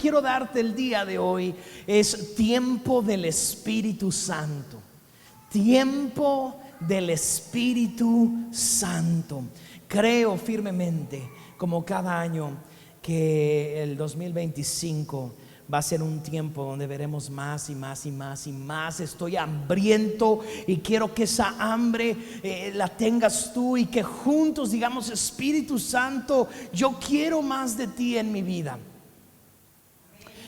quiero darte el día de hoy es tiempo del Espíritu Santo. Tiempo del Espíritu Santo. Creo firmemente, como cada año, que el 2025 va a ser un tiempo donde veremos más y más y más y más. Estoy hambriento y quiero que esa hambre la tengas tú, y que juntos digamos: Espíritu Santo, yo quiero más de ti en mi vida.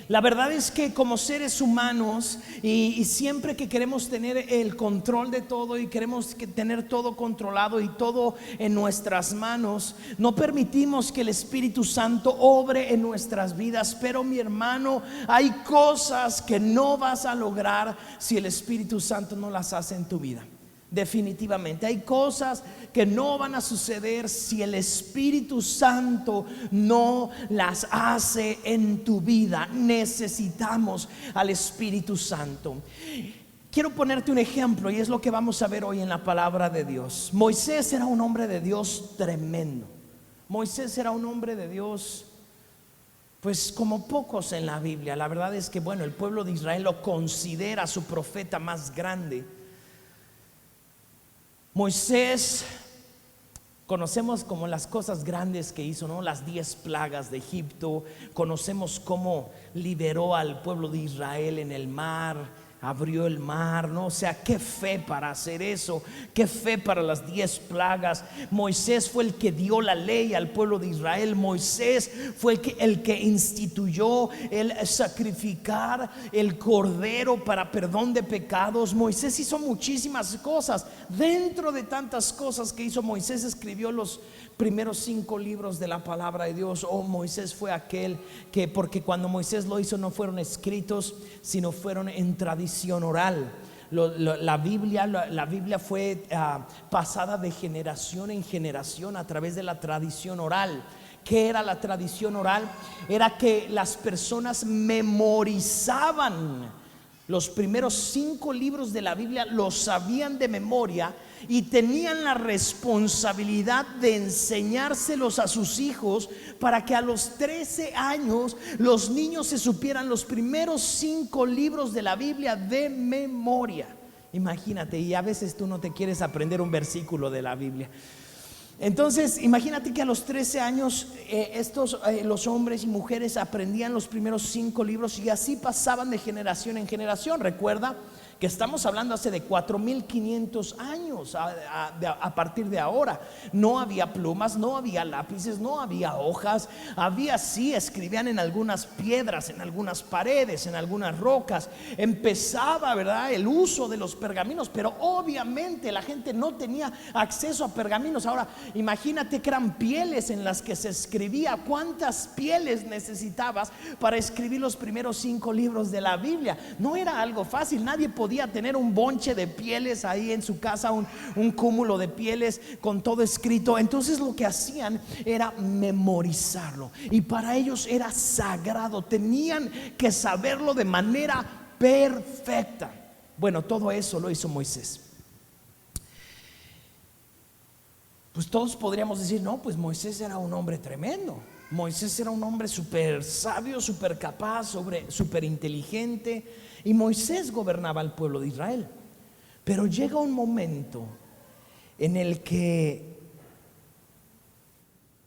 La verdad es que como seres humanos, y siempre que queremos tener el control de todo y queremos tener todo controlado y todo en nuestras manos, no permitimos que el Espíritu Santo obre en nuestras vidas. Pero mi hermano, hay cosas que no vas a lograr si el Espíritu Santo no las hace en tu vida. Definitivamente hay cosas que no van a suceder si el Espíritu Santo no las hace en tu vida. Necesitamos al Espíritu Santo. Quiero ponerte un ejemplo, y es lo que vamos a ver hoy en la palabra de Dios. Moisés era un hombre de Dios tremendo. Moisés era un hombre de Dios, pues como pocos en la Biblia. La verdad es que el pueblo de Israel lo considera su profeta más grande. Moisés, conocemos como las cosas grandes que hizo, ¿no? Las 10 plagas de Egipto. Conocemos cómo liberó al pueblo de Israel en el mar, abrió el mar, ¿no? O sea, qué fe para hacer eso, qué fe para las 10 plagas. Moisés fue el que dio la ley al pueblo de Israel. Moisés fue el que instituyó el sacrificar el cordero para perdón de pecados. Moisés hizo muchísimas cosas. Dentro de tantas cosas que hizo, Moisés escribió los primeros 5 libros de la palabra de Dios. Moisés fue aquel que, porque cuando Moisés lo hizo, no fueron escritos, sino fueron en tradición oral. La Biblia fue pasada de generación en generación a través de la tradición oral. ¿Qué era la tradición oral? Era que las personas memorizaban los primeros 5 libros de la Biblia, los sabían de memoria y tenían la responsabilidad de enseñárselos a sus hijos, para que a los 13 años los niños se supieran los primeros 5 libros de la Biblia de memoria. Imagínate, y a veces tú no te quieres aprender un versículo de la Biblia. Entonces imagínate que a los 13 años los hombres y mujeres aprendían los primeros 5 libros, y así pasaban de generación en generación. Recuerda que estamos hablando hace de 4500 años. A partir de ahora no había plumas, no había lápices, no había hojas. Sí, escribían en algunas piedras, en algunas paredes, en algunas rocas. Empezaba, ¿verdad?, el uso de los pergaminos, pero obviamente la gente no tenía acceso a pergaminos. Ahora imagínate que eran pieles en las que se escribía. ¿Cuántas pieles necesitabas para escribir los primeros 5 libros de la Biblia? No era algo fácil. Nadie podía tener un bonche de pieles ahí en su casa, un cúmulo de pieles con todo escrito. Entonces lo que hacían era memorizarlo, y para ellos era sagrado. Tenían que saberlo de manera perfecta. Todo eso lo hizo Moisés. Pues todos podríamos decir: no, pues Moisés era un hombre tremendo. Moisés era un hombre súper sabio, súper capaz, súper inteligente, y Moisés gobernaba al pueblo de Israel. Pero llega un momento en el que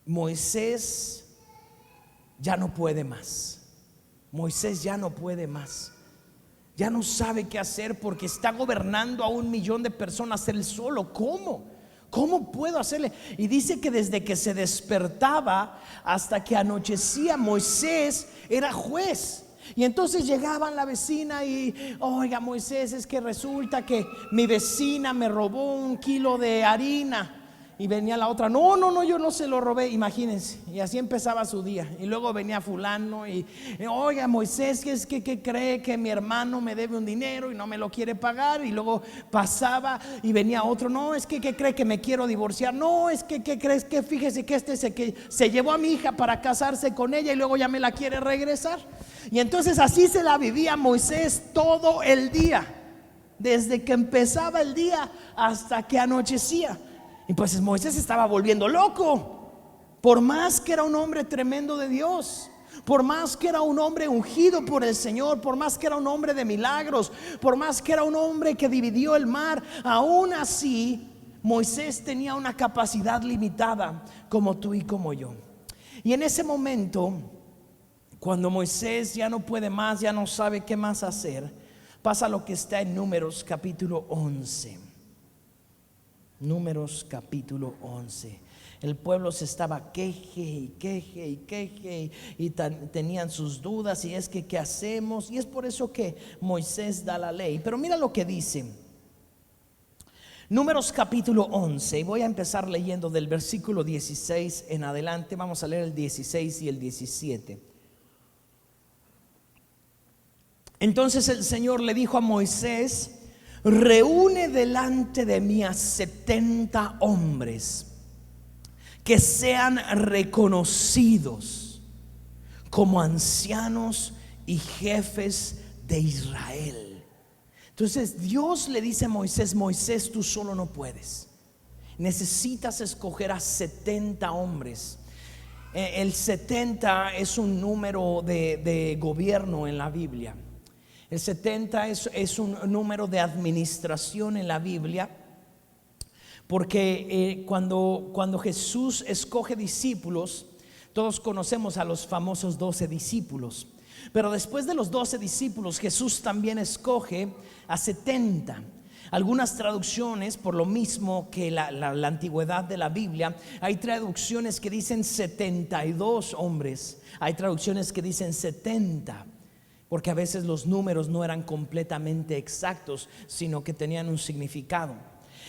Moisés ya no puede más. Moisés ya no puede más. Ya no sabe qué hacer, porque está gobernando a 1,000,000 de personas él solo. ¿Cómo puedo hacerle? Y dice que desde que se despertaba hasta que anochecía, Moisés era juez. Y entonces llegaban la vecina y: oiga, Moisés, es que resulta que mi vecina me robó 1 kilo de harina. Y venía la otra: no, yo no se lo robé. Imagínense. Y así empezaba su día. Y luego venía fulano y: oiga, Moisés, ¿qué cree? Que mi hermano me debe un dinero y no me lo quiere pagar. Y luego pasaba y venía otro: no, es que ¿qué cree? Que me quiero divorciar. No, es que ¿qué crees? Que fíjese que se llevó a mi hija para casarse con ella y luego ya me la quiere regresar. Y entonces así se la vivía Moisés todo el día, desde que empezaba el día hasta que anochecía. Y pues Moisés estaba volviendo loco, por más que era un hombre tremendo de Dios. Por más que era un hombre ungido por el Señor, por más que era un hombre de milagros, por más que era un hombre que dividió el mar, aún así Moisés tenía una capacidad limitada como tú y como yo. Y en ese momento, cuando Moisés ya no puede más, ya no sabe qué más hacer, pasa lo que está en Números capítulo 11. Números capítulo 11. El pueblo se estaba queje y tenían sus dudas, y es que ¿qué hacemos? Y es por eso que Moisés da la ley. Pero mira lo que dice Números capítulo 11, y voy a empezar leyendo del versículo 16 en adelante. Vamos a leer el 16 y el 17. Entonces el Señor le dijo a Moisés: reúne delante de mí a 70 hombres que sean reconocidos como ancianos y jefes de Israel. Entonces Dios le dice a Moisés: Moisés, tú solo no puedes, necesitas escoger a 70 hombres. El 70 es un número de gobierno en la Biblia. El 70 es un número de administración en la Biblia, porque cuando Jesús escoge discípulos, todos conocemos a los famosos 12 discípulos. Pero después de los 12 discípulos, Jesús también escoge a 70. Algunas traducciones, por lo mismo que la antigüedad de la Biblia, hay traducciones que dicen 72 hombres, hay traducciones que dicen 70, porque a veces los números no eran completamente exactos, sino que tenían un significado.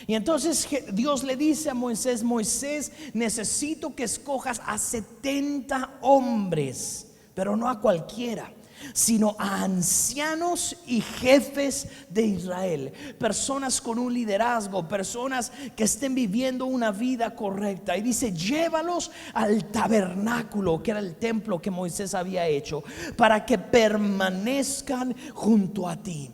Y entonces Dios le dice a Moisés: Moisés, necesito que escojas a 70 hombres, pero no a cualquiera, sino a ancianos y jefes de Israel, personas con un liderazgo, personas que estén viviendo una vida correcta. Y dice: llévalos al tabernáculo, que era el templo que Moisés había hecho, para que permanezcan junto a ti.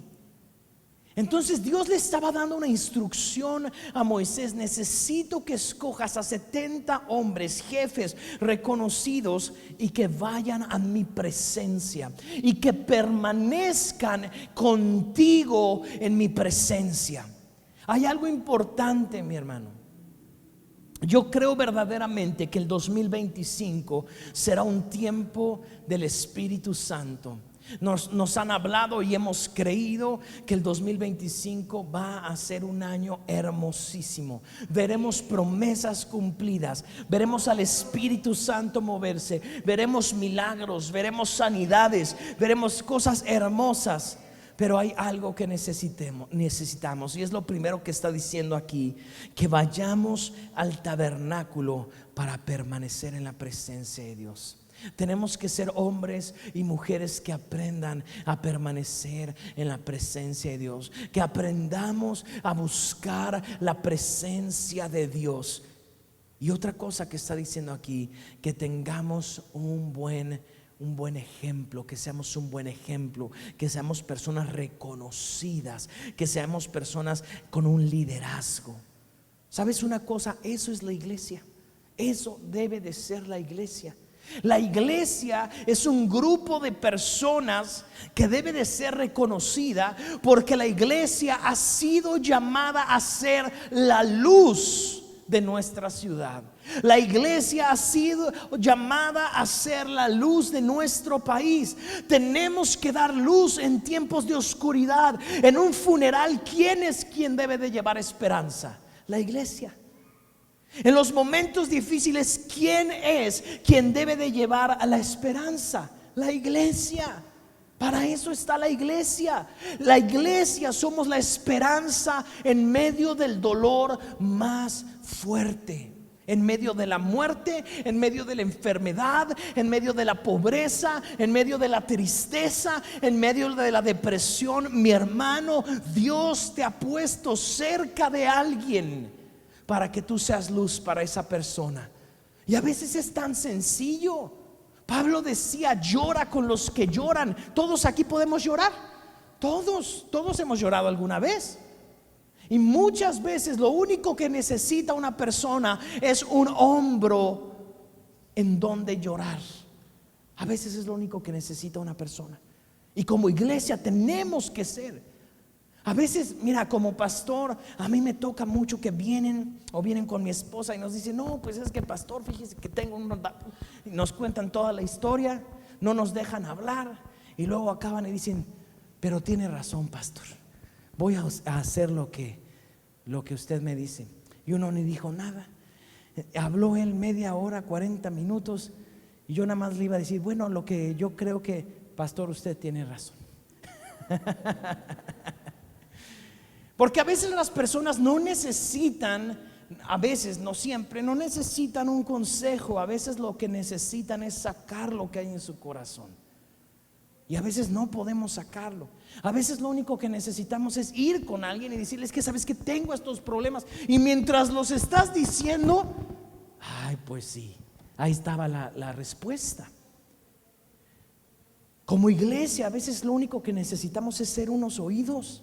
Entonces Dios le estaba dando una instrucción a Moisés: necesito que escojas a 70 hombres, jefes reconocidos, y que vayan a mi presencia y que permanezcan contigo en mi presencia. Hay algo importante, mi hermano. Yo creo verdaderamente que el 2025 será un tiempo del Espíritu Santo. Nos han hablado y hemos creído que el 2025 va a ser un año hermosísimo. Veremos promesas cumplidas, veremos al Espíritu Santo moverse, veremos milagros, veremos sanidades, veremos cosas hermosas. Pero hay algo que necesitamos, y es lo primero que está diciendo aquí: que vayamos al tabernáculo para permanecer en la presencia de Dios. Tenemos que ser hombres y mujeres que aprendan a permanecer en la presencia de Dios, que aprendamos a buscar la presencia de Dios. Y otra cosa que está diciendo aquí: que tengamos un buen ejemplo, que seamos un buen ejemplo, que seamos personas reconocidas, que seamos personas con un liderazgo. ¿Sabes una cosa? Eso es la iglesia. Eso debe de ser la iglesia. La iglesia es un grupo de personas que debe de ser reconocida, porque la iglesia ha sido llamada a ser la luz de nuestra ciudad. La iglesia ha sido llamada a ser la luz de nuestro país. Tenemos que dar luz en tiempos de oscuridad. En un funeral, ¿quién es quien debe de llevar esperanza? La iglesia. En los momentos difíciles, ¿quién es quien debe de llevar a la esperanza? La iglesia. Para eso está la iglesia. La iglesia somos la esperanza en medio del dolor más fuerte, en medio de la muerte, en medio de la enfermedad, en medio de la pobreza, en medio de la tristeza, en medio de la depresión. Mi hermano, Dios te ha puesto cerca de alguien para que tú seas luz para esa persona. Y a veces es tan sencillo. Pablo decía: llora con los que lloran. Todos aquí podemos llorar. Todos hemos llorado alguna vez. Y muchas veces lo único que necesita una persona es un hombro en donde llorar. A veces es lo único que necesita una persona. Y como iglesia tenemos que ser. A veces, mira, como pastor, a mí me toca mucho que vienen con mi esposa y nos dicen, no, pues es que pastor, fíjese que tengo unos datos. Y nos cuentan toda la historia, no nos dejan hablar. Y luego acaban y dicen, pero tiene razón, pastor, voy a hacer lo que usted me dice. Y uno ni dijo nada. Habló él media hora, 40 minutos. Y yo nada más le iba a decir, bueno, lo que yo creo que, pastor, usted tiene razón. Porque a veces las personas no necesitan, a veces, no siempre, no necesitan un consejo. A veces lo que necesitan es sacar lo que hay en su corazón. Y a veces no podemos sacarlo. A veces lo único que necesitamos es ir con alguien y decirles que sabes que tengo estos problemas. Y mientras los estás diciendo, ay, pues sí, ahí estaba la respuesta. Como iglesia, a veces lo único que necesitamos es ser unos oídos.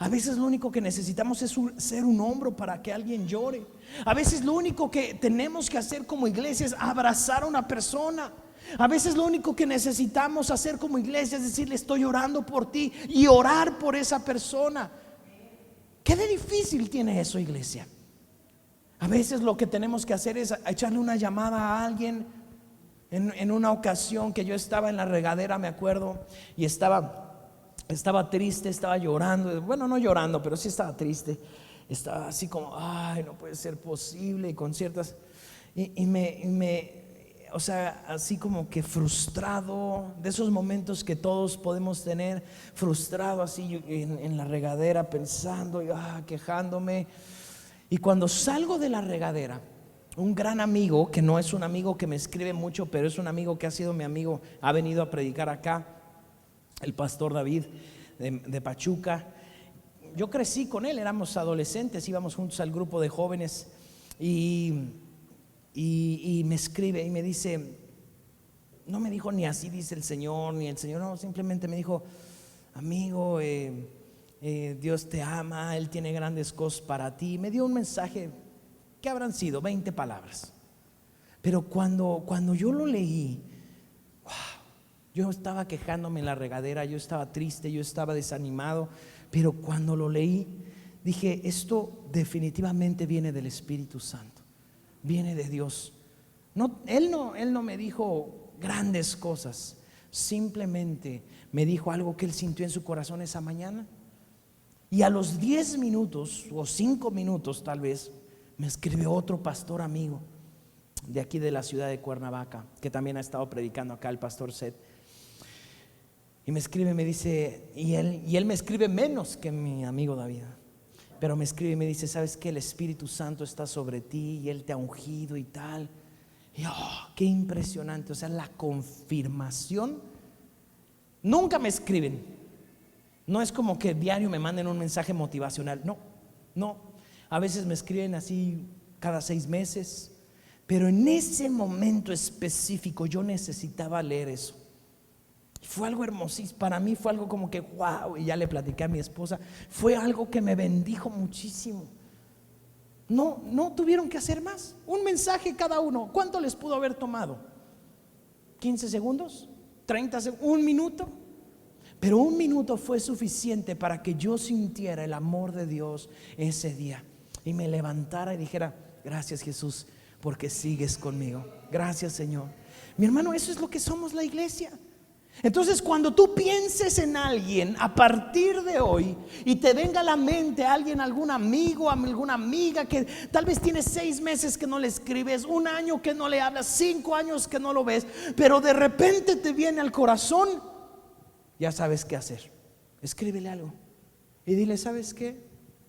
A veces lo único que necesitamos es ser un hombro para que alguien llore. A veces lo único que tenemos que hacer como iglesia es abrazar a una persona. A veces lo único que necesitamos hacer como iglesia es decirle estoy orando por ti y orar por esa persona. ¿Qué de difícil tiene eso, iglesia? A veces lo que tenemos que hacer es echarle una llamada a alguien. En una ocasión que yo estaba en la regadera, me acuerdo, y estaba triste, estaba llorando. Bueno, no llorando, pero sí estaba triste. Estaba así como, ay, no puede ser posible. Y con ciertas, o sea, así como que frustrado. De esos momentos que todos podemos tener, frustrado así en la regadera, pensando y quejándome. Y cuando salgo de la regadera, un gran amigo, que no es un amigo que me escribe mucho, pero es un amigo que ha sido mi amigo, ha venido a predicar acá, el pastor David de Pachuca. Yo crecí con él, éramos adolescentes, íbamos juntos al grupo de jóvenes y me escribe y me dice, no me dijo ni así dice el Señor, ni el Señor, no, simplemente me dijo, amigo, Dios te ama, Él tiene grandes cosas para ti. Me dio un mensaje que habrán sido 20 palabras, pero cuando yo lo leí, yo estaba quejándome en la regadera, yo estaba triste, yo estaba desanimado, pero cuando lo leí dije, esto definitivamente viene del Espíritu Santo, viene de Dios. Él no me dijo grandes cosas, simplemente me dijo algo que él sintió en su corazón esa mañana. Y a los 10 minutos o 5 minutos tal vez me escribió otro pastor amigo de aquí de la ciudad de Cuernavaca, que también ha estado predicando acá, el pastor Seth. Y me escribe y me dice, y él me escribe menos que mi amigo David, pero me escribe y me dice, ¿sabes qué? El Espíritu Santo está sobre ti y Él te ha ungido y tal. Y qué impresionante, o sea, la confirmación. Nunca me escriben, no es como que diario me manden un mensaje motivacional, no, a veces me escriben así cada 6 meses, pero en ese momento específico yo necesitaba leer eso. Fue algo hermosísimo, para mí fue algo como que wow, y ya le platiqué a mi esposa, fue algo que me bendijo muchísimo. No tuvieron que hacer más, un mensaje cada uno. ¿Cuánto les pudo haber tomado? ¿15 segundos? ¿30 segundos? ¿1 minuto? Pero 1 minuto fue suficiente para que yo sintiera el amor de Dios ese día y me levantara y dijera, gracias Jesús, porque sigues conmigo. Gracias Señor. Mi hermano, eso es lo que somos la iglesia. Entonces cuando tú pienses en alguien a partir de hoy y te venga a la mente alguien, algún amigo, alguna amiga que tal vez tienes 6 meses que no le escribes, 1 año que no le hablas, 5 años que no lo ves, pero de repente te viene al corazón, ya sabes qué hacer. Escríbele algo y dile, ¿sabes qué?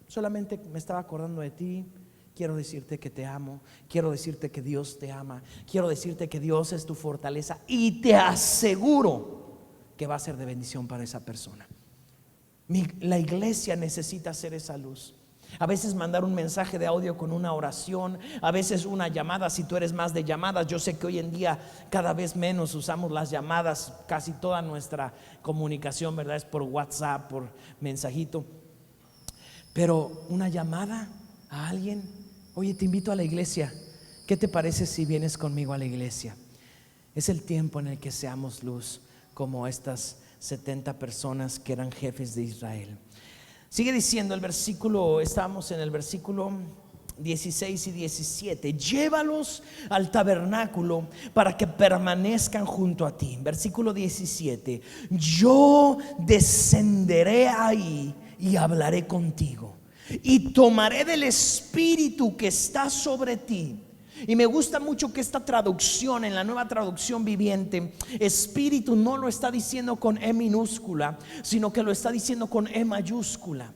Solamente me estaba acordando de ti. Quiero decirte que te amo, quiero decirte que Dios te ama, quiero decirte que Dios es tu fortaleza y te aseguro que va a ser de bendición para esa persona. La iglesia necesita ser esa luz. A veces mandar un mensaje de audio con una oración, a veces una llamada, si tú eres más de llamadas. Yo sé que hoy en día cada vez menos usamos las llamadas, casi toda nuestra comunicación, ¿verdad? Es por WhatsApp, por mensajito. Pero una llamada a alguien, oye, te invito a la iglesia, ¿qué te parece si vienes conmigo a la iglesia? Es el tiempo en el que seamos luz como estas 70 personas que eran jefes de Israel. Sigue diciendo el versículo, estamos en el versículo 16 y 17. Llévalos al tabernáculo para que permanezcan junto a ti. Versículo 17. Yo descenderé ahí y hablaré contigo, y tomaré del espíritu que está sobre ti. Y me gusta mucho que esta traducción, en la Nueva Traducción Viviente, espíritu no lo está diciendo con E minúscula, sino que lo está diciendo con E mayúscula.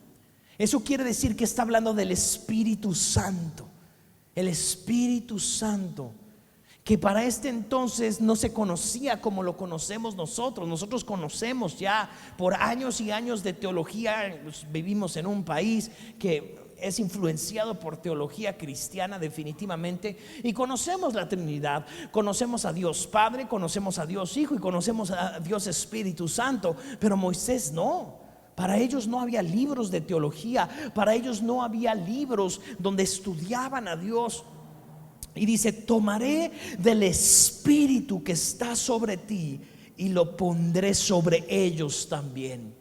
Eso quiere decir que está hablando del Espíritu Santo. El Espíritu Santo, que para este entonces no se conocía como lo conocemos nosotros. Nosotros conocemos ya por años y años de teología. Vivimos en un país que es influenciado por teología cristiana definitivamente, y conocemos la Trinidad, conocemos a Dios Padre, conocemos a Dios Hijo y conocemos a Dios Espíritu Santo. Pero Moisés no. Para ellos no había libros de teología, para ellos no había libros donde estudiaban a Dios. Y dice: tomaré del espíritu que está sobre ti y lo pondré sobre ellos también.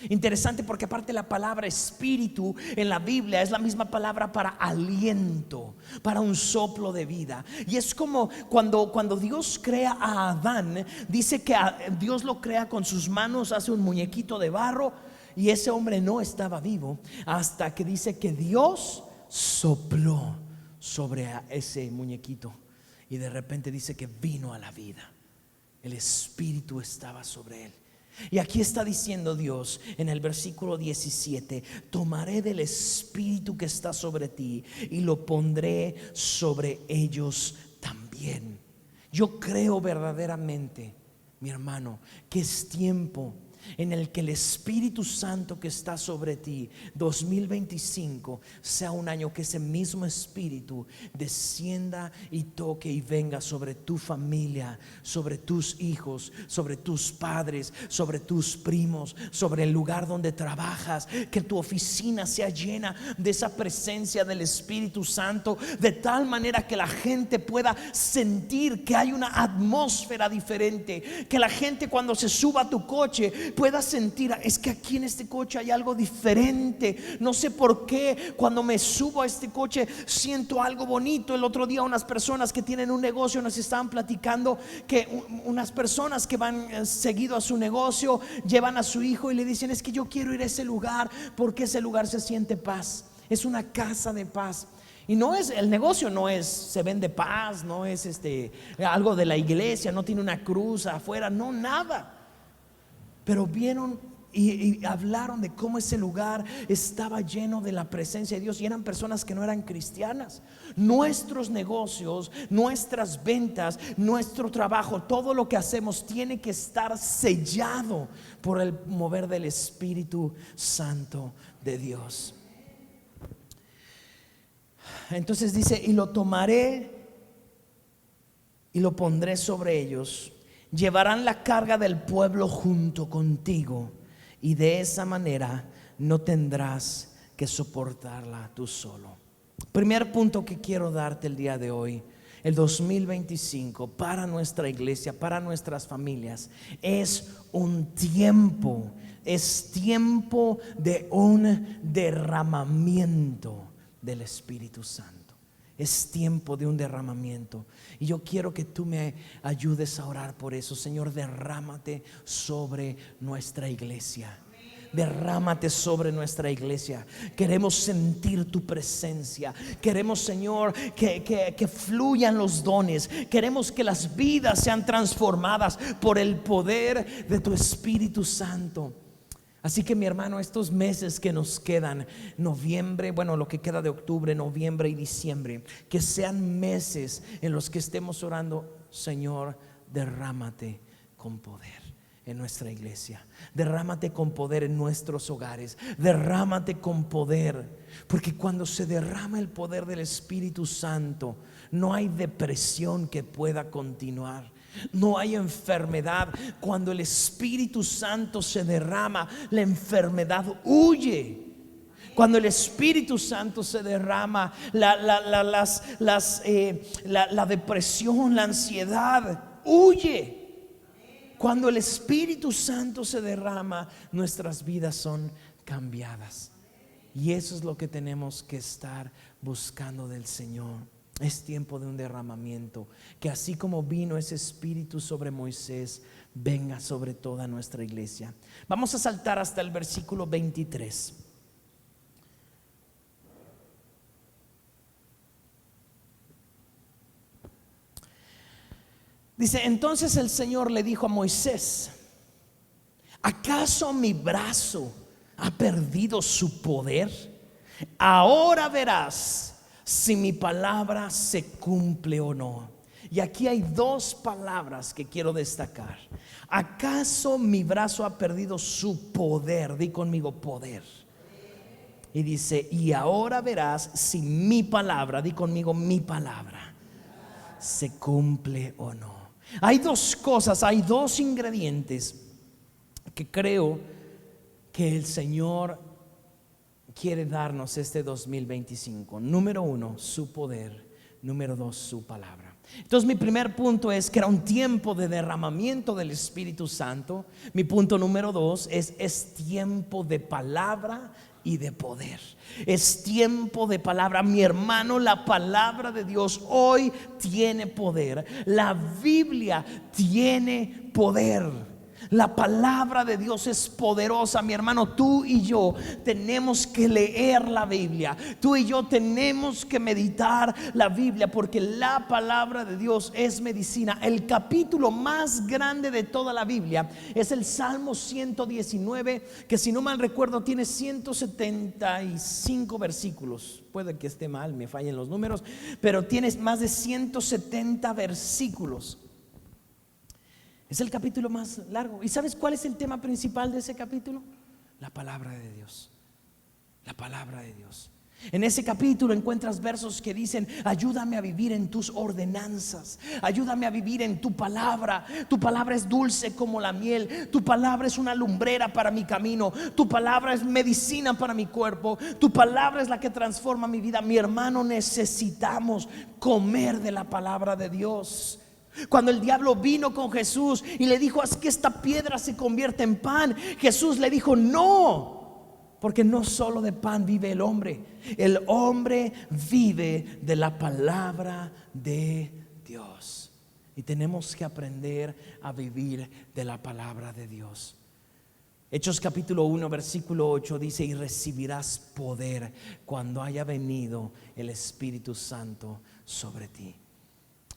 Interesante, porque aparte la palabra espíritu en la Biblia es la misma palabra para aliento, para un soplo de vida. Y es como cuando Dios crea a Adán, dice que Dios lo crea con sus manos, hace un muñequito de barro, y ese hombre no estaba vivo hasta que dice que Dios sopló sobre ese muñequito, y de repente dice que vino a la vida. El espíritu estaba sobre él. Y aquí está diciendo Dios en el versículo 17: tomaré del espíritu que está sobre ti y lo pondré sobre ellos también. Yo creo verdaderamente, mi hermano, que es tiempo en el que el Espíritu Santo que está sobre ti, 2025, sea un año que ese mismo Espíritu descienda y toque y venga sobre tu familia, sobre tus hijos, sobre tus padres, sobre tus primos, sobre el lugar donde trabajas. Que tu oficina sea llena de esa presencia del Espíritu Santo, de tal manera que la gente pueda sentir que hay una atmósfera diferente. Que la gente, cuando se suba a tu coche, pueda sentir: es que aquí en este coche hay algo diferente. No sé por qué, cuando me subo a este coche siento algo bonito. El otro día unas personas que tienen un negocio nos estaban platicando que unas personas que van seguido a su negocio llevan a su hijo y le dicen: es que yo quiero ir a ese lugar porque ese lugar se siente paz, es una casa de paz. Y no es, el negocio no es, se vende paz, no es algo de la iglesia, no tiene una cruz afuera, no, nada. Pero vieron y hablaron de cómo ese lugar estaba lleno de la presencia de Dios, y eran personas que no eran cristianas. Nuestros negocios, nuestras ventas, nuestro trabajo, todo lo que hacemos tiene que estar sellado por el mover del Espíritu Santo de Dios. Entonces dice: y lo tomaré y lo pondré sobre ellos. Llevarán la carga del pueblo junto contigo, y de esa manera no tendrás que soportarla tú solo. Primer punto que quiero darte el día de hoy: el 2025 para nuestra iglesia, para nuestras familias, es un tiempo, es tiempo de un derramamiento del Espíritu Santo. Es tiempo de un derramamiento. Y yo quiero que tú me ayudes a orar por eso. Señor, derrámate sobre nuestra iglesia. Derrámate sobre nuestra iglesia. Queremos sentir tu presencia. Queremos, Señor, que fluyan los dones. Queremos que las vidas sean transformadas por el poder de tu Espíritu Santo. Así que, mi hermano, estos meses que nos quedan, noviembre, bueno, lo que queda de octubre, noviembre y diciembre, que sean meses en los que estemos orando: Señor, derrámate con poder en nuestra iglesia, derrámate con poder en nuestros hogares, derrámate con poder, porque cuando se derrama el poder del Espíritu Santo, no hay depresión que pueda continuar. No hay enfermedad. Cuando el Espíritu Santo se derrama, la enfermedad huye. Cuando el Espíritu Santo se derrama, la depresión, la ansiedad huye. Cuando el Espíritu Santo se derrama, nuestras vidas son cambiadas. Y eso es lo que tenemos que estar buscando del Señor. Es tiempo de un derramamiento, que así como vino ese Espíritu sobre Moisés, venga sobre toda nuestra iglesia. Vamos a saltar hasta el versículo 23. Dice: entonces el Señor le dijo a Moisés: ¿acaso mi brazo ha perdido su poder? Ahora verás si mi palabra se cumple o no. Y aquí hay dos palabras que quiero destacar. ¿Acaso mi brazo ha perdido su poder? Di conmigo, poder. Y dice: y ahora verás si mi palabra, di conmigo, mi palabra, se cumple o no. Hay dos cosas, hay dos ingredientes que creo que el Señor quiere darnos este 2025. Número uno, su poder. Número dos, su palabra. Entonces mi primer punto es que era un tiempo de derramamiento del Espíritu Santo. Mi punto número dos es tiempo de palabra y de poder. Es tiempo de palabra. Mi hermano, la palabra de Dios hoy tiene poder. La Biblia tiene poder. La palabra de Dios es poderosa, mi hermano. Tú y yo tenemos que leer la Biblia. Tú y yo tenemos que meditar la Biblia, porque la palabra de Dios es medicina. El capítulo más grande de toda la Biblia es el Salmo 119, que si no mal recuerdo tiene 175 versículos. Puede que esté mal, me fallen los números, pero tiene más de 170 versículos. Es el capítulo más largo. ¿Y sabes cuál es el tema principal de ese capítulo? La palabra de Dios. La palabra de Dios. En ese capítulo encuentras versos que dicen: ayúdame a vivir en tus ordenanzas, ayúdame a vivir en tu palabra. Tu palabra es dulce como la miel. Tu palabra es una lumbrera para mi camino. Tu palabra es medicina para mi cuerpo. Tu palabra es la que transforma mi vida. Mi hermano, necesitamos comer de la palabra de Dios. Cuando el diablo vino con Jesús y le dijo: haz que esta piedra se convierta en pan, Jesús le dijo: no, porque no solo de pan vive el hombre vive de la palabra de Dios. Y tenemos que aprender a vivir de la palabra de Dios. Hechos capítulo 1 versículo 8 dice: y recibirás poder cuando haya venido el Espíritu Santo sobre ti.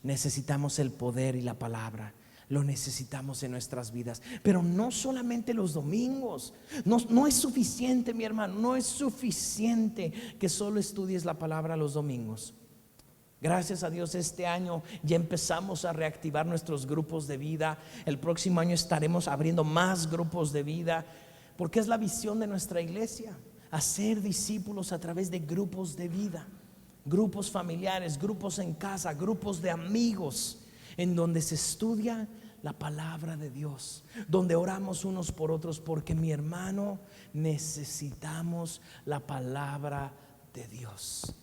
Necesitamos el poder y la palabra. Lo necesitamos en nuestras vidas. Pero no solamente los domingos. No es suficiente, mi hermano. No es suficiente que solo estudies la palabra los domingos. Gracias a Dios, este año ya empezamos a reactivar nuestros grupos de vida. El próximo año estaremos abriendo más grupos de vida, porque es la visión de nuestra iglesia: hacer discípulos a través de grupos de vida. Grupos familiares, grupos en casa, grupos de amigos, en donde se estudia la palabra de Dios, donde oramos unos por otros, porque mi hermano, necesitamos la palabra de Dios.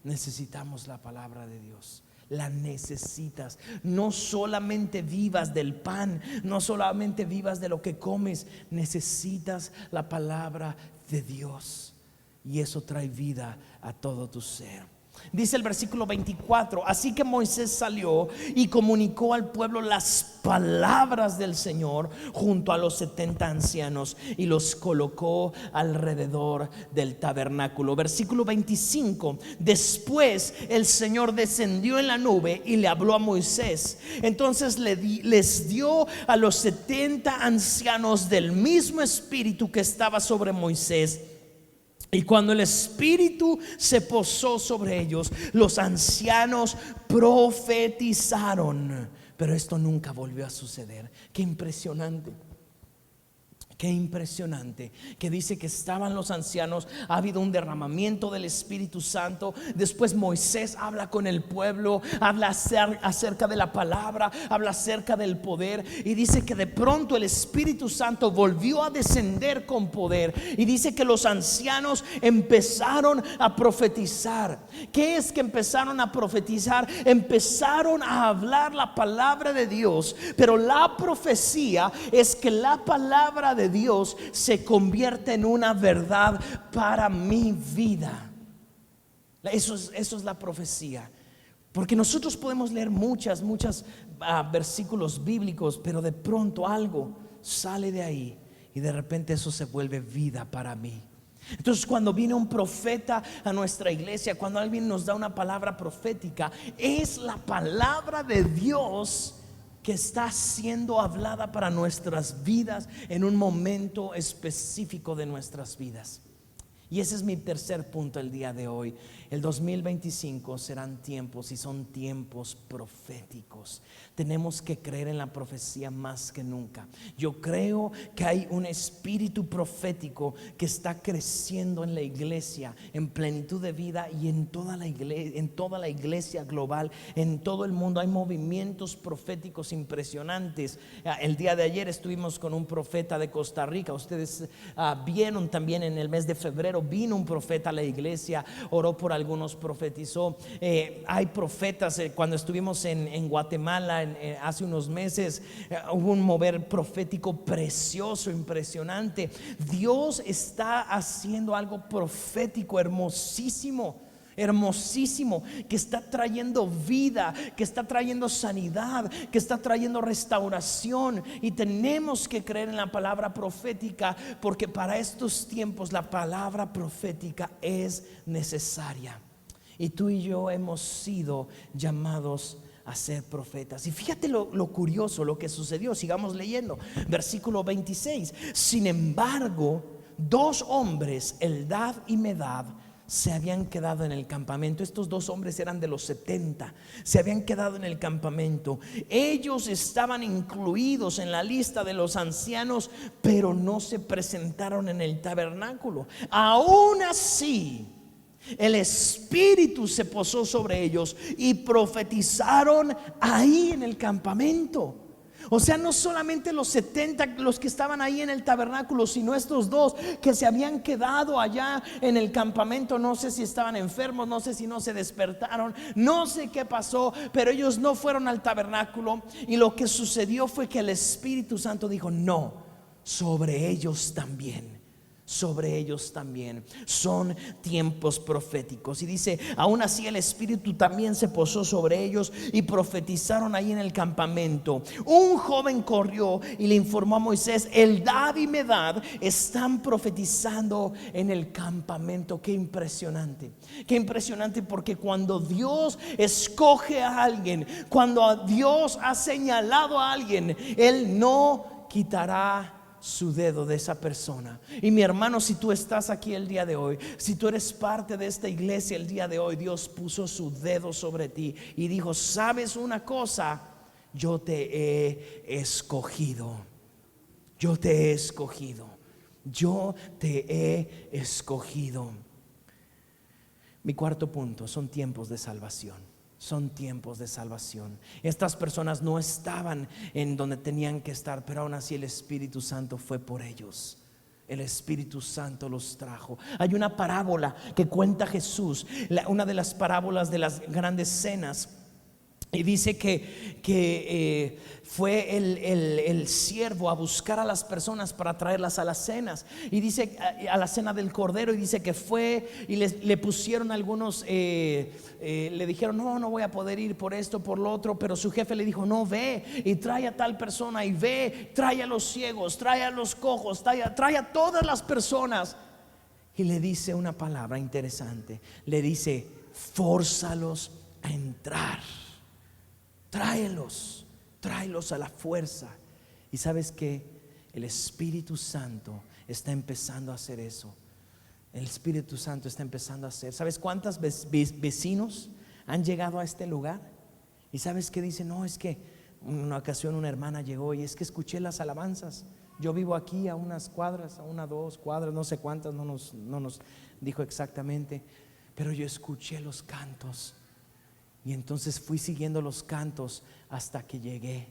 Necesitamos la palabra de Dios. La necesitas. No solamente vivas del pan, no solamente vivas de lo que comes. Necesitas la palabra de Dios, y eso trae vida a todo tu ser. Dice el versículo 24: así que Moisés salió y comunicó al pueblo las palabras del Señor junto a los 70 ancianos, y los colocó alrededor del tabernáculo. Versículo 25: después el Señor descendió en la nube y le habló a Moisés. Entonces les dio a los 70 ancianos del mismo espíritu que estaba sobre Moisés. Y cuando el Espíritu se posó sobre ellos, los ancianos profetizaron. Pero esto nunca volvió a suceder. Qué impresionante. Qué impresionante, que dice que estaban los ancianos, ha habido un derramamiento del Espíritu Santo. Después Moisés habla con el pueblo, habla acerca de la palabra, habla acerca del poder, y dice que de pronto el Espíritu Santo volvió a descender con poder, y dice que los ancianos empezaron a profetizar. ¿Qué es que empezaron a profetizar? Empezaron a hablar la palabra de Dios, pero la profecía es que la palabra de Dios se convierte en una verdad para mi vida. Eso es la profecía. Porque nosotros podemos leer muchas versículos bíblicos, pero de pronto algo sale de ahí y de repente eso se vuelve vida para mí. Entonces, cuando viene un profeta a nuestra iglesia, cuando alguien nos da una palabra profética, es la palabra de Dios que está siendo hablada para nuestras vidas en un momento específico de nuestras vidas. Y ese es mi tercer punto el día de hoy. El 2025 serán tiempos, y son tiempos proféticos. Tenemos que creer en la profecía más que nunca. Yo creo que hay un espíritu profético que está creciendo en la iglesia, en Plenitud de Vida y en toda la iglesia global, en todo el mundo. Hay movimientos proféticos impresionantes. El día de ayer estuvimos con un profeta de Costa Rica. Ustedes vieron también en el mes de febrero, vino un profeta a la iglesia, oró por algunos, profetizó. Hay profetas. Cuando estuvimos en Guatemala hace unos meses, hubo un mover profético precioso, impresionante. Dios está haciendo algo profético hermosísimo, que está trayendo vida, que está trayendo sanidad, que está trayendo restauración. Y tenemos que creer en la palabra profética, porque para estos tiempos la palabra profética es necesaria. Y tú y yo hemos sido llamados a ser profetas. Y fíjate lo curioso, lo que sucedió. Sigamos leyendo, versículo 26. Sin embargo, 2 hombres, Eldad y Medad, se habían quedado en el campamento. Estos 2 hombres eran de los 70. Se habían quedado en el campamento. Ellos estaban incluidos en la lista de los ancianos, pero no se presentaron en el tabernáculo. Aún así, el Espíritu se posó sobre ellos y profetizaron ahí en el campamento. O sea, no solamente los 70 los que estaban ahí en el tabernáculo, sino estos 2 que se habían quedado allá en el campamento. No sé si estaban enfermos, no sé si no se despertaron, no sé qué pasó, pero ellos no fueron al tabernáculo. Y lo que sucedió fue que el Espíritu Santo dijo: no, sobre ellos también. Sobre ellos también. Son tiempos proféticos. Y dice: aún así el Espíritu también se posó sobre ellos y profetizaron ahí en el campamento. Un joven corrió y le informó a Moisés: Eldad y Medad están profetizando en el campamento. Qué impresionante, porque cuando Dios escoge a alguien, cuando Dios ha señalado a alguien, Él no quitará su dedo de esa persona. Y mi hermano, si tú estás aquí el día de hoy, si tú eres parte de esta iglesia el día de hoy, Dios puso su dedo sobre ti y dijo: ¿sabes una cosa? Yo te he escogido. Yo te he escogido. Yo te he escogido. Mi cuarto punto: son tiempos de salvación. Son tiempos de salvación. Estas personas no estaban en donde tenían que estar, pero aún así el Espíritu Santo fue por ellos. El Espíritu Santo los trajo. Hay una parábola que cuenta Jesús, una de las parábolas de las grandes cenas. Y dice que fue el siervo a buscar a las personas para traerlas a las cenas. Y dice a la cena del Cordero. Y dice que fue y le pusieron algunos, le dijeron: no voy a poder ir por esto, por lo otro. Pero su jefe le dijo: no, ve y trae a tal persona. Y ve, trae a los ciegos, trae a los cojos, trae a todas las personas. Y le dice una palabra interesante. Le dice: fórzalos a entrar. Tráelos a la fuerza. Y sabes que el Espíritu Santo está empezando a hacer eso. El Espíritu Santo está empezando a hacer. ¿Sabes cuántos vecinos han llegado a este lugar? Y sabes que dicen: no, es que en una ocasión una hermana llegó y es que escuché las alabanzas, Yo vivo aquí a unas cuadras, a 2 cuadras, no sé cuántas, no nos dijo exactamente, pero yo escuché los cantos y entonces fui siguiendo los cantos hasta que llegué.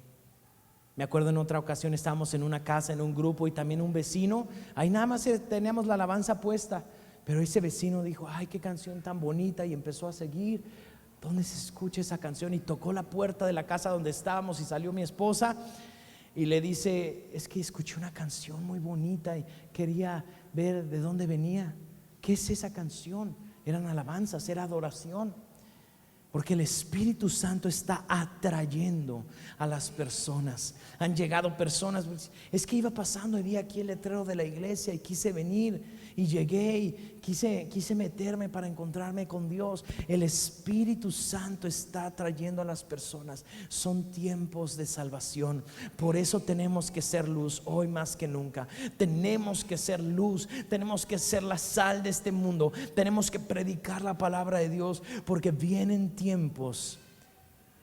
Me acuerdo en otra ocasión estábamos en una casa, en un grupo, y también un vecino, ahí nada más teníamos la alabanza puesta, pero ese vecino dijo: ay, qué canción tan bonita, y empezó a seguir. ¿Dónde se escucha esa canción? Y tocó la puerta de la casa donde estábamos, y salió mi esposa y le dice: es que escuché una canción muy bonita y quería ver de dónde venía. ¿Qué es esa canción? Eran alabanzas, era adoración. Porque el Espíritu Santo está atrayendo a las personas. Han llegado personas, es que iba pasando y vi aquí el letrero de la iglesia y quise venir, y llegué y quise meterme para encontrarme con Dios. El Espíritu Santo está atrayendo a las personas. Son tiempos de salvación. Por eso tenemos que ser luz hoy más que nunca. Tenemos que ser luz, tenemos que ser la sal de este mundo. Tenemos que predicar la palabra de Dios, porque vienen tiempos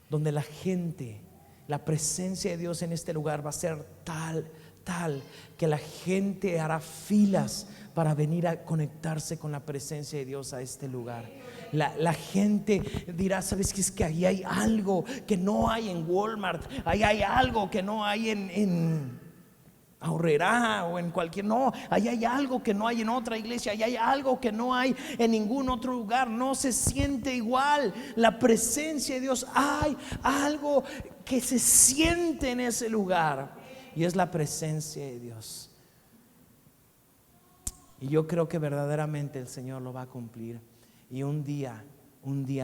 donde la gente, la presencia de Dios en este lugar va a ser tal que la gente hará filas para venir a conectarse con la presencia de Dios a este lugar. La gente dirá: sabes que es que ahí hay algo que no hay en Walmart, ahí hay algo que no hay en Aurrerá o en cualquier, no, ahí hay algo que no hay en otra iglesia, ahí hay algo que no hay en ningún otro lugar. No se siente igual la presencia de Dios. Hay algo que se siente en ese lugar, y es la presencia de Dios. Y yo creo que verdaderamente el Señor lo va a cumplir, y un día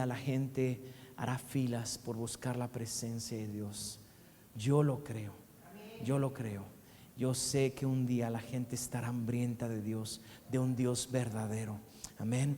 la gente hará filas por buscar la presencia de Dios. Yo lo creo, yo lo creo. Yo sé que un día la gente estará hambrienta de Dios, de un Dios verdadero. Amén.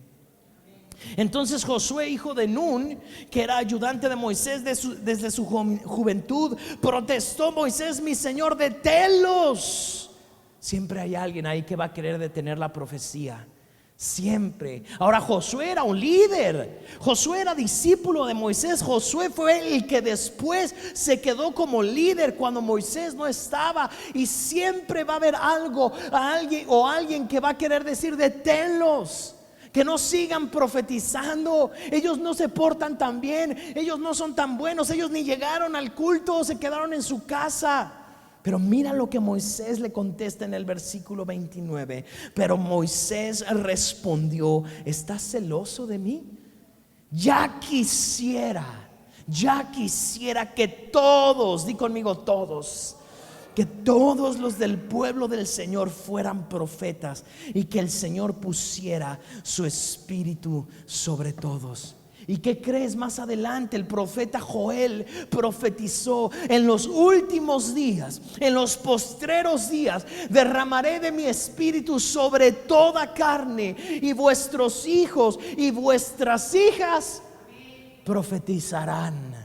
Entonces Josué, hijo de Nun, que era ayudante de Moisés desde su juventud, protestó: Moisés, mi señor, deténlos. Siempre hay alguien ahí que va a querer detener la profecía. Siempre. Ahora, Josué era un líder, Josué era discípulo de Moisés, Josué fue el que después se quedó como líder cuando Moisés no estaba, y siempre va a haber algo, a alguien o alguien que va a querer decir: deténlos, que no sigan profetizando, ellos no se portan tan bien, ellos no son tan buenos, ellos ni llegaron al culto, se quedaron en su casa. Pero mira lo que Moisés le contesta en el versículo 29. Pero Moisés respondió: ¿estás celoso de mí? Ya quisiera que todos, di conmigo todos, que todos los del pueblo del Señor fueran profetas, y que el Señor pusiera su espíritu sobre todos. ¿Y qué crees? Más adelante el profeta Joel profetizó: en los últimos días, en los postreros días, derramaré de mi espíritu sobre toda carne, y vuestros hijos y vuestras hijas profetizarán.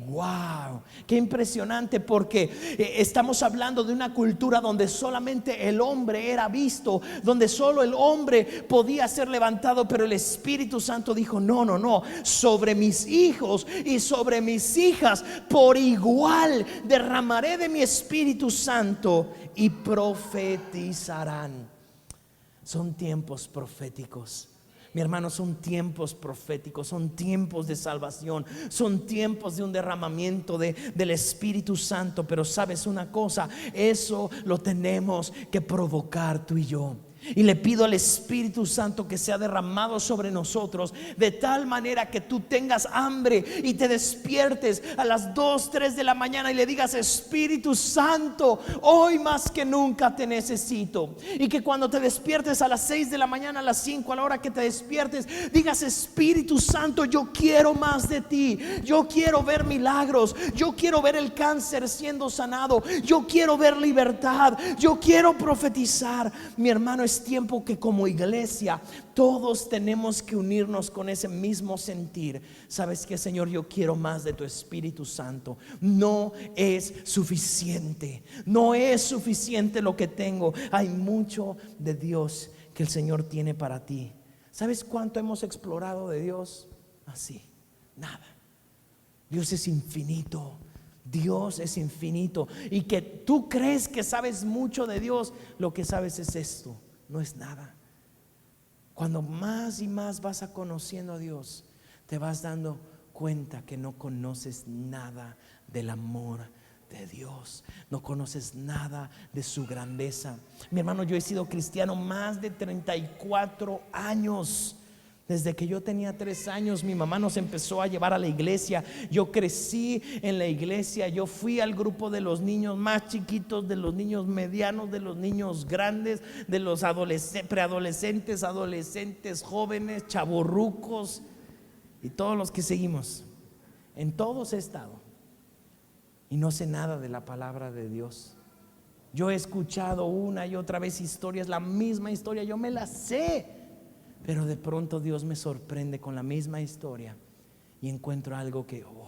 Wow, qué impresionante, porque estamos hablando de una cultura donde solamente el hombre era visto, donde solo el hombre podía ser levantado, pero el Espíritu Santo dijo: no, sobre mis hijos y sobre mis hijas por igual derramaré de mi Espíritu Santo, y profetizarán. Son tiempos proféticos. Mi hermano, son tiempos proféticos, son tiempos de salvación, son tiempos de un derramamiento del Espíritu Santo. Pero sabes una cosa, eso lo tenemos que provocar tú y yo. Y le pido al Espíritu Santo que sea derramado sobre nosotros, de tal manera que tú tengas hambre y te despiertes a las 2, 3 de la mañana y le digas: Espíritu Santo, hoy más que nunca te necesito. Y que cuando te despiertes a las 6 de la mañana, a las 5, a la hora que te despiertes, digas: Espíritu Santo, yo quiero más de ti, yo quiero ver milagros, yo quiero ver el cáncer siendo sanado, yo quiero ver libertad, yo quiero profetizar. Mi hermano, es tiempo que como iglesia todos tenemos que unirnos con ese mismo sentir. ¿Sabes qué, Señor? Yo quiero más de tu Espíritu Santo. No es suficiente, no es suficiente lo que tengo. Hay mucho de Dios que el Señor tiene para ti. ¿Sabes cuánto hemos explorado de Dios? Así, nada. Dios es infinito, Dios es infinito y que tú crees que sabes mucho de Dios, lo que sabes es esto, no es nada. Cuando más y más vas a conociendo a Dios, te vas dando cuenta que no conoces nada del amor de Dios, no conoces nada de su grandeza. Mi hermano, yo he sido cristiano más de 34 años. Desde que yo tenía 3 años, mi mamá nos empezó a llevar a la iglesia. Yo crecí en la iglesia. Yo fui al grupo de los niños más chiquitos, de los niños medianos, de los niños grandes, de los preadolescentes, adolescentes, jóvenes, chavorrucos y todos los que seguimos. En todos he estado y no sé nada de la palabra de Dios. Yo he escuchado una y otra vez historias, la misma historia, yo me la sé. Pero de pronto Dios me sorprende con la misma historia y encuentro algo que, wow,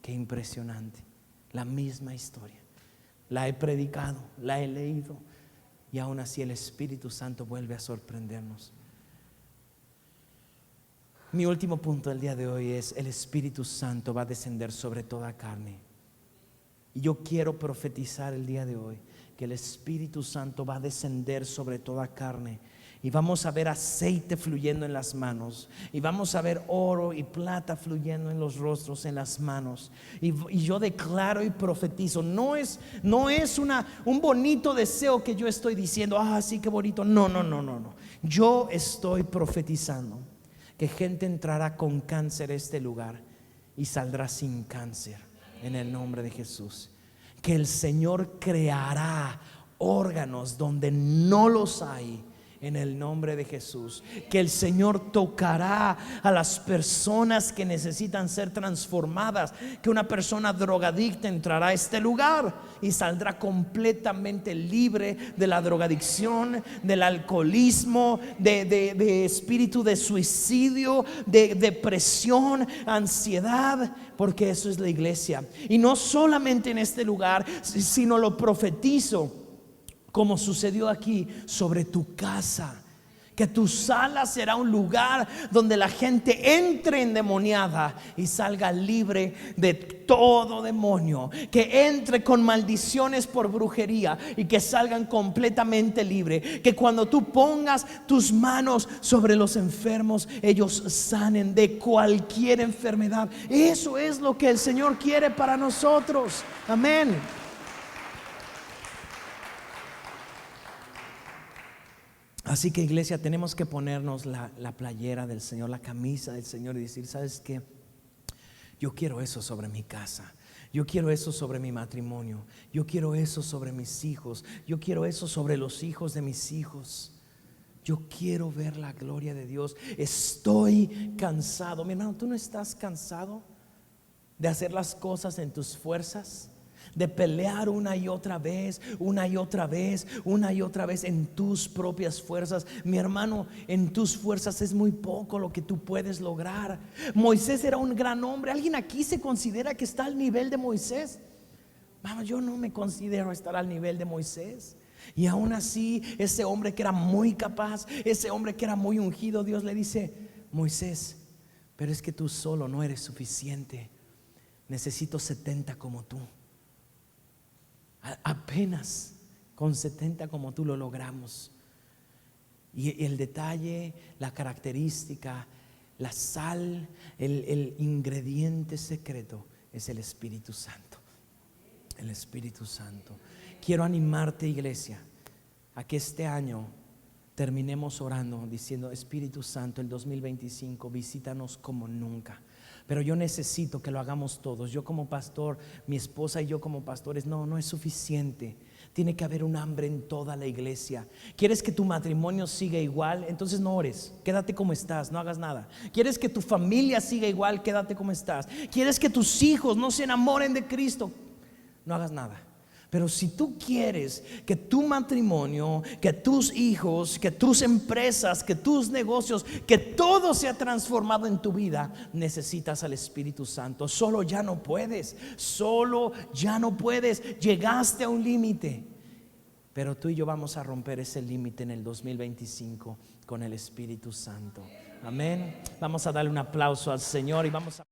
qué impresionante. La misma historia. La he predicado, la he leído y aún así el Espíritu Santo vuelve a sorprendernos. Mi último punto del día de hoy es: el Espíritu Santo va a descender sobre toda carne. Y yo quiero profetizar el día de hoy que el Espíritu Santo va a descender sobre toda carne. Y vamos a ver aceite fluyendo en las manos. Y vamos a ver oro y plata fluyendo en los rostros, en las manos. Y yo declaro y profetizo. No es un bonito deseo que yo estoy diciendo. Sí, qué bonito. No. Yo estoy profetizando que gente entrará con cáncer a este lugar y saldrá sin cáncer en el nombre de Jesús. Que el Señor creará órganos donde no los hay en el nombre de Jesús. Que el Señor tocará a las personas que necesitan ser transformadas. Que una persona drogadicta entrará a este lugar y saldrá completamente libre de la drogadicción, del alcoholismo, de espíritu de suicidio, de depresión, ansiedad, porque eso es la iglesia. Y no solamente en este lugar, sino lo profetizo, como sucedió aquí, sobre tu casa. Que tu sala será un lugar donde la gente entre endemoniada y salga libre de todo demonio. Que entre con maldiciones por brujería y que salgan completamente libres. Que cuando tú pongas tus manos sobre los enfermos, ellos sanen de cualquier enfermedad. Eso es lo que el Señor quiere para nosotros. Amén. Así que, iglesia, tenemos que ponernos la playera del Señor, la camisa del Señor y decir: ¿sabes qué? Yo quiero eso sobre mi casa. Yo quiero eso sobre mi matrimonio. Yo quiero eso sobre mis hijos. Yo quiero eso sobre los hijos de mis hijos. Yo quiero ver la gloria de Dios. Estoy cansado. Mi hermano, ¿tú no estás cansado de hacer las cosas en tus fuerzas? De pelear una y otra vez en tus propias fuerzas. Mi hermano, en tus fuerzas es muy poco lo que tú puedes lograr. Moisés era un gran hombre. ¿Alguien aquí se considera que está al nivel de Moisés? Vamos, yo no me considero estar al nivel de Moisés. Y aún así, ese hombre que era muy capaz, ese hombre que era muy ungido, Dios le dice: Moisés, pero es que tú solo no eres suficiente. Necesito 70 como tú. Apenas con 70 como tú lo logramos. Y el detalle, la característica, la sal, el ingrediente secreto es el Espíritu Santo. El Espíritu Santo. Quiero animarte, iglesia, a que este año terminemos orando, diciendo: Espíritu Santo, el 2025 visítanos como nunca. Pero yo necesito que lo hagamos todos. Yo como pastor, mi esposa y yo como pastores. No es suficiente. Tiene que haber un hambre en toda la iglesia. ¿Quieres que tu matrimonio siga igual? Entonces no ores, quédate como estás, no hagas nada. ¿Quieres que tu familia siga igual? Quédate como estás. ¿Quieres que tus hijos no se enamoren de Cristo? No hagas nada. Pero si tú quieres que tu matrimonio, que tus hijos, que tus empresas, que tus negocios, que todo sea transformado en tu vida, necesitas al Espíritu Santo. Solo ya no puedes. Llegaste a un límite. Pero tú y yo vamos a romper ese límite en el 2025 con el Espíritu Santo. Amén. Vamos a darle un aplauso al Señor y vamos a